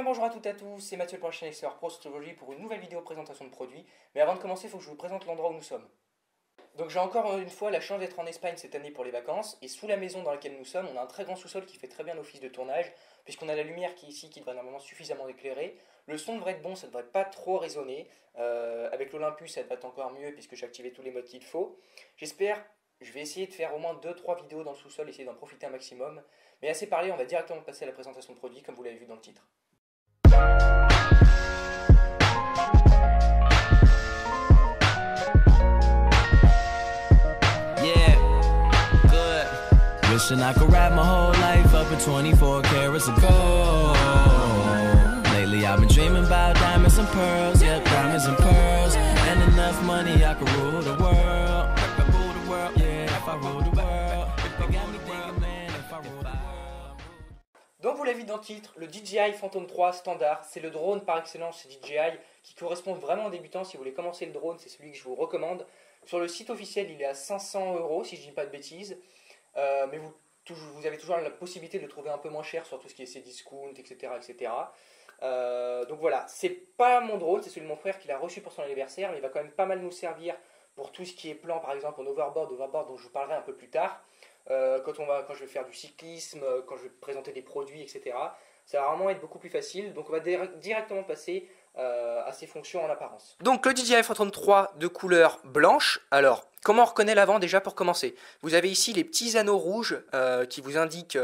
bien bonjour à toutes et à tous, c'est Mathieu pour la chaîne Expert Pro aujourd'hui pour une nouvelle vidéo présentation de produits. Mais avant de commencer, il faut que je vous présente l'endroit où nous sommes. Donc j'ai encore une fois la chance d'être en Espagne cette année pour les vacances. Et sous la maison dans laquelle nous sommes, on a un très grand sous-sol qui fait très bien l'office de tournage. Puisqu'on a la lumière qui est ici qui devrait normalement suffisamment éclairer. Le son devrait être bon, ça ne devrait pas trop résonner. Avec l'Olympus, ça devrait être encore mieux puisque j'ai activé tous les modes qu'il faut. Je vais essayer de faire au moins 2-3 vidéos dans le sous-sol, essayer d'en profiter un maximum. Mais assez parlé, on va directement passer à la présentation de produits comme vous l'avez vu dans le titre. Yeah, good. Wishing I could wrap my whole life up in 24 carats of gold. Lately I've been dreaming about diamonds and pearls, yeah, diamonds and pearls. And enough money I could rule the world. Rule the world, yeah, if I rule the world. They got me thinking, man, if I rule the world. Donc vous l'avez vu dans le titre, le DJI Phantom 3 standard, c'est le drone par excellence chez DJI qui correspond vraiment aux débutants. Si vous voulez commencer le drone, c'est celui que je vous recommande. Sur le site officiel, il est à 500 € si je ne dis pas de bêtises. Mais vous avez toujours la possibilité de le trouver un peu moins cher sur tout ce qui est Cdiscount, etc. etc. Donc voilà, c'est pas mon drone, c'est celui de mon frère qui l'a reçu pour son anniversaire, mais il va quand même pas mal nous servir pour tout ce qui est plan, par exemple en overboard dont je vous parlerai un peu plus tard. Quand je vais faire du cyclisme, quand je vais présenter des produits, etc. Ça va vraiment être beaucoup plus facile. Donc on va directement passer à ses fonctions en apparence. Donc le DJI Phantom 3 de couleur blanche. Alors, comment on reconnaît l'avant déjà pour commencer? Vous avez ici les petits anneaux rouges qui vous indiquent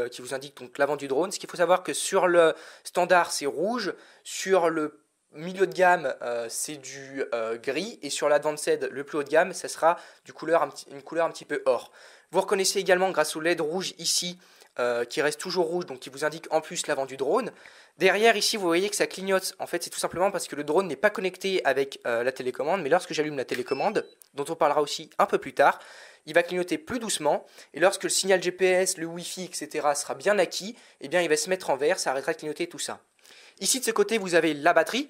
donc l'avant du drone. Ce qu'il faut savoir que sur le standard c'est rouge, sur le milieu de gamme c'est du gris, et sur l'Advanced, le plus haut de gamme, ça sera une couleur un petit peu or. Vous reconnaissez également grâce au LED rouge ici, qui reste toujours rouge, donc qui vous indique en plus l'avant du drone. Derrière ici, vous voyez que ça clignote. En fait, c'est tout simplement parce que le drone n'est pas connecté avec la télécommande, mais lorsque j'allume la télécommande, dont on parlera aussi un peu plus tard, il va clignoter plus doucement, et lorsque le signal GPS, le Wi-Fi, etc. sera bien acquis, eh bien, il va se mettre en vert, ça arrêtera de clignoter tout ça. Ici, de ce côté, vous avez la batterie,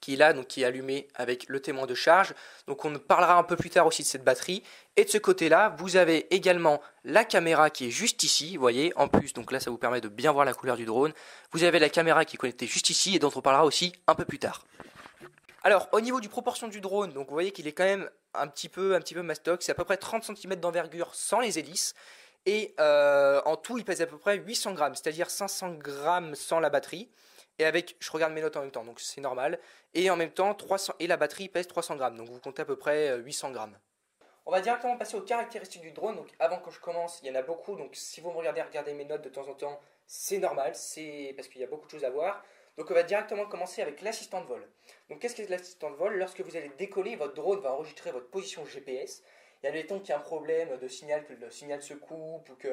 qui est là, donc qui est allumé avec le témoin de charge. Donc on parlera un peu plus tard aussi de cette batterie. Et de ce côté-là, vous avez également la caméra qui est juste ici, vous voyez, en plus, donc là ça vous permet de bien voir la couleur du drone. Vous avez la caméra qui est connectée juste ici et dont on parlera aussi un peu plus tard. Alors au niveau du proportion du drone, donc vous voyez qu'il est quand même un petit peu mastoc, c'est à peu près 30 cm d'envergure sans les hélices. Et en tout, il pèse à peu près 800 grammes, c'est-à-dire 500 grammes sans la batterie. Et avec, je regarde mes notes en même temps, donc c'est normal. Et en même temps, la batterie pèse 300 grammes, donc vous comptez à peu près 800 grammes. On va directement passer aux caractéristiques du drone. Donc avant que je commence, il y en a beaucoup, donc si vous me regardez mes notes de temps en temps, c'est normal, c'est parce qu'il y a beaucoup de choses à voir. Donc on va directement commencer avec l'assistant de vol. Donc qu'est-ce que l'assistant de vol? Lorsque vous allez décoller, votre drone va enregistrer votre position GPS. Et admettons qu'il y a un problème de signal, que le signal se coupe, ou qu'il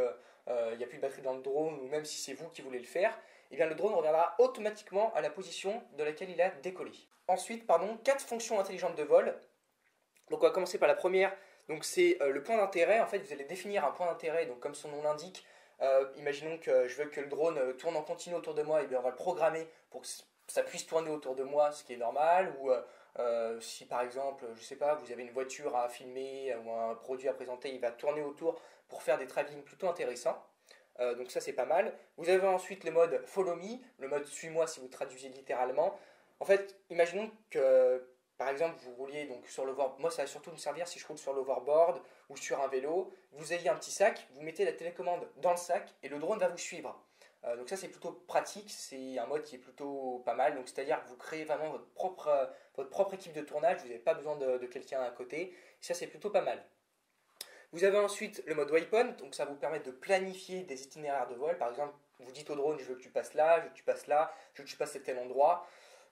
n'y a plus de batterie dans le drone, ou même si c'est vous qui voulez le faire, eh bien le drone reviendra automatiquement à la position de laquelle il a décollé. Ensuite, 4 fonctions intelligentes de vol. Donc on va commencer par la première. Donc c'est le point d'intérêt. En fait, vous allez définir un point d'intérêt. Donc comme son nom l'indique, imaginons que je veux que le drone tourne en continu autour de moi, et bien on va le programmer pour que ça puisse tourner autour de moi, ce qui est normal. Ou si par exemple, je sais pas, vous avez une voiture à filmer ou un produit à présenter, il va tourner autour pour faire des travelling plutôt intéressants. Donc ça c'est pas mal. Vous avez ensuite le mode Follow Me, le mode Suis-moi si vous traduisez littéralement. En fait, imaginons que par exemple vous rouliez donc sur l'overboard. Moi ça va surtout me servir si je roule sur l'overboard ou sur un vélo. Vous ayez un petit sac, vous mettez la télécommande dans le sac et le drone va vous suivre. Donc ça c'est plutôt pratique, c'est un mode qui est plutôt pas mal. Donc c'est-à-dire que vous créez vraiment votre propre équipe de tournage, vous n'avez pas besoin de quelqu'un à côté. Et ça c'est plutôt pas mal. Vous avez ensuite le mode waypoint, donc ça vous permet de planifier des itinéraires de vol. Par exemple, vous dites au drone, je veux que tu passes là, je veux que tu passes là, je veux que tu passes à tel endroit.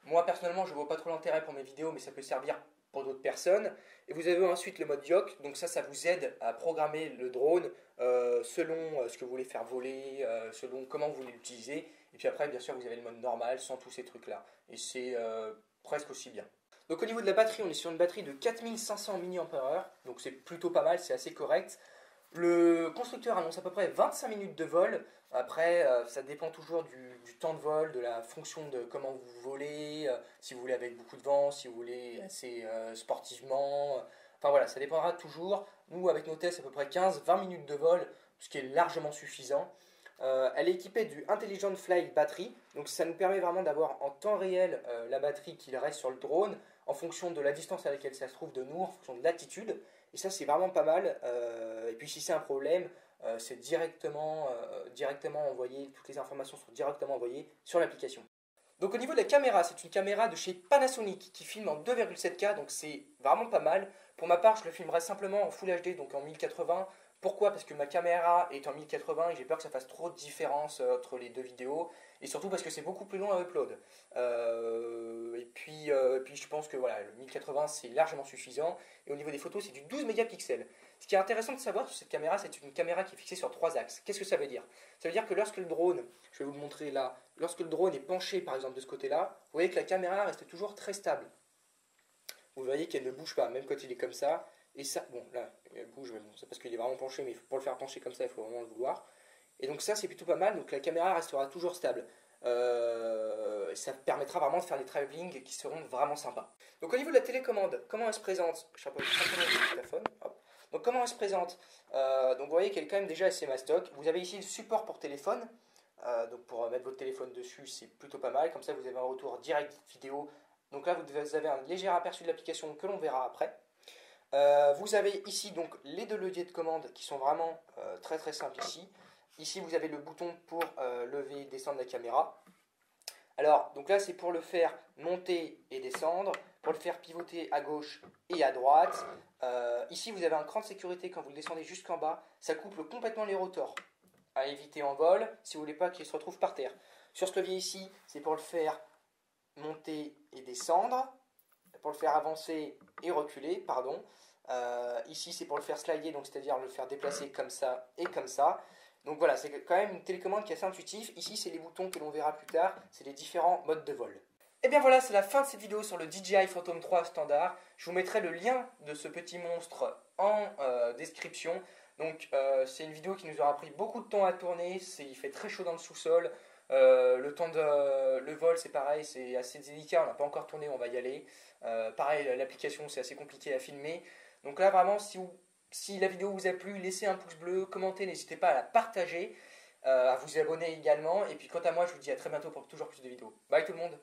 Moi, personnellement, je ne vois pas trop l'intérêt pour mes vidéos, mais ça peut servir pour d'autres personnes. Et vous avez ensuite le mode yoke, donc ça vous aide à programmer le drone selon ce que vous voulez faire voler, selon comment vous voulez l'utiliser. Et puis après, bien sûr, vous avez le mode normal sans tous ces trucs-là. Et c'est presque aussi bien. Donc au niveau de la batterie, on est sur une batterie de 4500 mAh, donc c'est plutôt pas mal, c'est assez correct. Le constructeur annonce à peu près 25 minutes de vol. Après, ça dépend toujours du temps de vol, de la fonction de comment vous volez, si vous voulez avec beaucoup de vent, si vous voulez assez sportivement. Enfin voilà, ça dépendra toujours. Nous, avec nos tests, à peu près 15-20 minutes de vol, ce qui est largement suffisant. Elle est équipée du Intelligent Flight Battery, donc ça nous permet vraiment d'avoir en temps réel la batterie qui reste sur le drone en fonction de la distance à laquelle ça se trouve de nous, en fonction de l'altitude. Et ça c'est vraiment pas mal. Et puis si c'est un problème, c'est directement envoyé, toutes les informations sont directement envoyées sur l'application. Donc au niveau de la caméra, c'est une caméra de chez Panasonic qui filme en 2,7K, donc c'est vraiment pas mal. Pour ma part, je le filmerai simplement en Full HD, donc en 1080. Pourquoi? Parce que ma caméra est en 1080 et j'ai peur que ça fasse trop de différence entre les deux vidéos. Et surtout parce que c'est beaucoup plus long à upload. Et puis je pense que voilà, le 1080 c'est largement suffisant. Et au niveau des photos, c'est du 12 mégapixels. Ce qui est intéressant de savoir sur cette caméra, c'est une caméra qui est fixée sur 3 axes. Qu'est-ce que ça veut dire? Ça veut dire que lorsque le drone, je vais vous le montrer là, lorsque le drone est penché par exemple de ce côté-là, vous voyez que la caméra reste toujours très stable. Vous voyez qu'elle ne bouge pas, même quand il est comme ça. Et ça, bon là, elle bouge, mais bon, c'est parce qu'il est vraiment penché, mais pour le faire pencher comme ça, il faut vraiment le vouloir. Et donc ça, c'est plutôt pas mal, donc la caméra restera toujours stable. Ça permettra vraiment de faire des travelling qui seront vraiment sympas. Donc au niveau de la télécommande, comment elle se présente? Je rapproche simplement le téléphone. Hop. Donc comment elle se présente? Donc vous voyez qu'elle est quand même déjà assez mastoc. Vous avez ici le support pour téléphone. Donc pour mettre votre téléphone dessus, c'est plutôt pas mal. Comme ça, vous avez un retour direct vidéo. Donc là, vous avez un léger aperçu de l'application que l'on verra après. Vous avez ici donc les deux leviers de commande qui sont vraiment très très simples ici. Ici, vous avez le bouton pour lever et descendre la caméra. Alors, donc là, c'est pour le faire monter et descendre, pour le faire pivoter à gauche et à droite. Ici, vous avez un cran de sécurité quand vous le descendez jusqu'en bas. Ça coupe complètement les rotors. À éviter en vol, si vous ne voulez pas qu'il se retrouve par terre. Sur ce levier ici, c'est pour le faire monter et descendre, pour le faire avancer et reculer, pardon. Ici, c'est pour le faire slider, donc c'est-à-dire le faire déplacer comme ça et comme ça. Donc voilà, c'est quand même une télécommande qui est assez intuitive. Ici, c'est les boutons que l'on verra plus tard, c'est les différents modes de vol. Et bien voilà, c'est la fin de cette vidéo sur le DJI Phantom 3 standard. Je vous mettrai le lien de ce petit monstre en description. Donc c'est une vidéo qui nous aura pris beaucoup de temps à tourner, il fait très chaud dans le sous-sol. Le vol c'est pareil, c'est assez délicat, on n'a pas encore tourné, on va y aller. Pareil, l'application c'est assez compliqué à filmer. Donc là vraiment, si la vidéo vous a plu, laissez un pouce bleu, commentez, n'hésitez pas à la partager, à vous abonner également. Et puis quant à moi, je vous dis à très bientôt pour toujours plus de vidéos. Bye tout le monde!